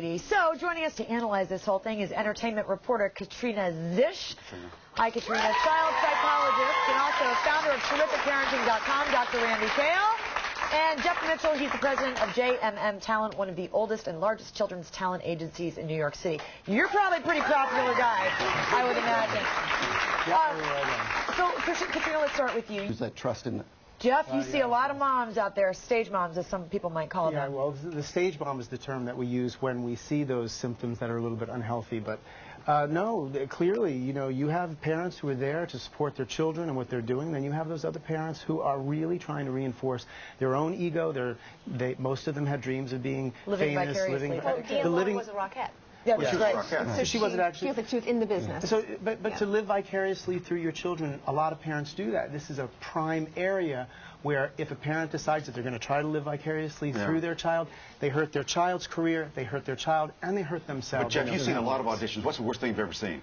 lady. So, joining us to analyze this whole thing is entertainment reporter Katrina Zish. Hi, Katrina. Child psychologist and also founder of TerrificParenting.com, Dr. Randy Kale. And Jeff Mitchell, he's the president of JMM Talent, one of the oldest and largest children's talent agencies in New York City. You're probably a pretty popular guy, I would imagine. So, Katrina, let's start with you. Who's that trust in? Jeff, you see a lot of moms out there, stage moms, as some people might call them. Yeah, well, the stage mom is the term that we use when we see those symptoms that are a little bit unhealthy. But no, clearly, you know, you have parents who are there to support their children and what they're doing. Then you have those other parents who are really trying to reinforce their own ego. Most of them had dreams of being famous, living. The living was a rockette. Yeah, that's right. So she wasn't actually. She was in the business. So, but to live vicariously through your children, a lot of parents do that. This is a prime area where if a parent decides that they're going to try to live vicariously through their child, they hurt their child's career, they hurt their child, and they hurt themselves. But Jeff, you've seen a lot of auditions. What's the worst thing you've ever seen?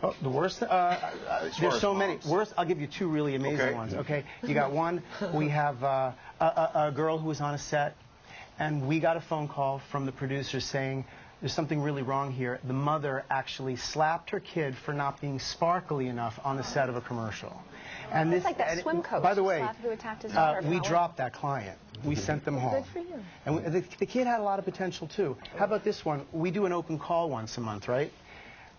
Oh, the worst? There's so many. Worst, I'll give you two really amazing ones. Okay, you got one. We have a girl who was on a set, and we got a phone call from the producer saying, there's something really wrong here. The mother actually slapped her kid for not being sparkly enough on the set of a commercial. And it's like that swim coach. By the way, who attacked his daughter. We dropped that client. We sent them home. Good for you. And the kid had a lot of potential too. How about this one? We do an open call once a month, right?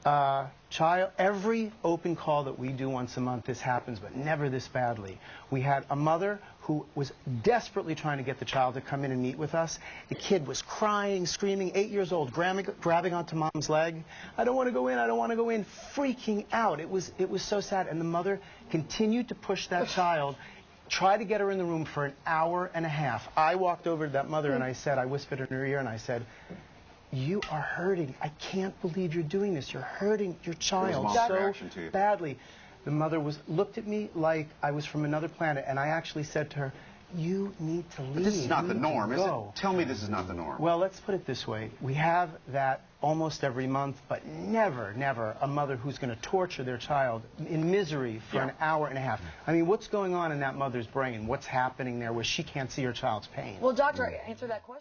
Every open call that we do once a month, this happens, but never this badly. We had a mother who was desperately trying to get the child to come in and meet with us. The kid was crying, screaming, 8 years old, grabbing onto mom's leg. I don't want to go in, I don't want to go in, freaking out. It was so sad. And the mother continued to push that child, try to get her in the room for an hour and a half. I walked over to that mother and I said, I whispered in her ear and I said, you are hurting. I can't believe you're doing this. You're hurting your child so badly. The mother looked at me like I was from another planet, and I actually said to her, you need to leave. But this is not the norm, is it? Tell me this is not the norm. Well, let's put it this way. We have that almost every month, but never, never a mother who's going to torture their child in misery for an hour and a half. I mean, what's going on in that mother's brain? What's happening there where she can't see her child's pain? Well, doctor, answer that question.